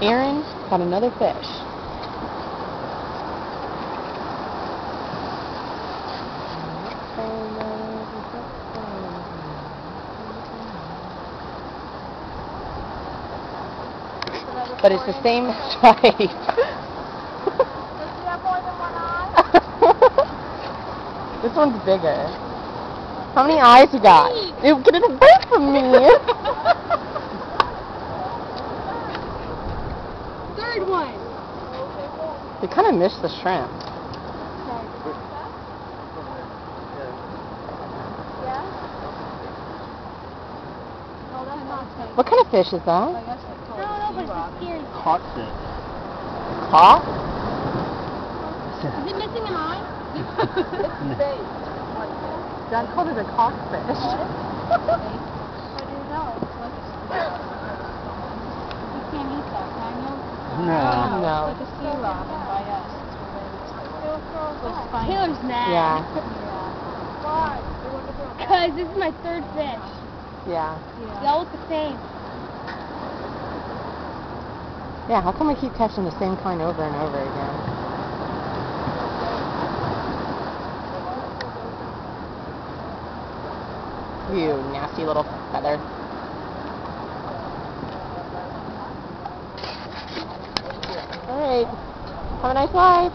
Aaron caught another fish. But it's the same stripe. Does he have more than one eye? This one's bigger. How many eyes you got? Ew, get it away from me! Third one. You kind of missed the shrimp. What kind of fish is that? I don't know, but it's just scary. Codfish. Caught? Is it missing an eye? Dad called it a cockfish. What is that? You can't eat that, can you? No. No. It's like a sea robin by us. It's Taylor's mad. Yeah. Why? Because this is my third fish. Yeah. They all look the same. Yeah, how come we keep catching the same kind over and over again? You nasty little feather. Alright. Have a nice life.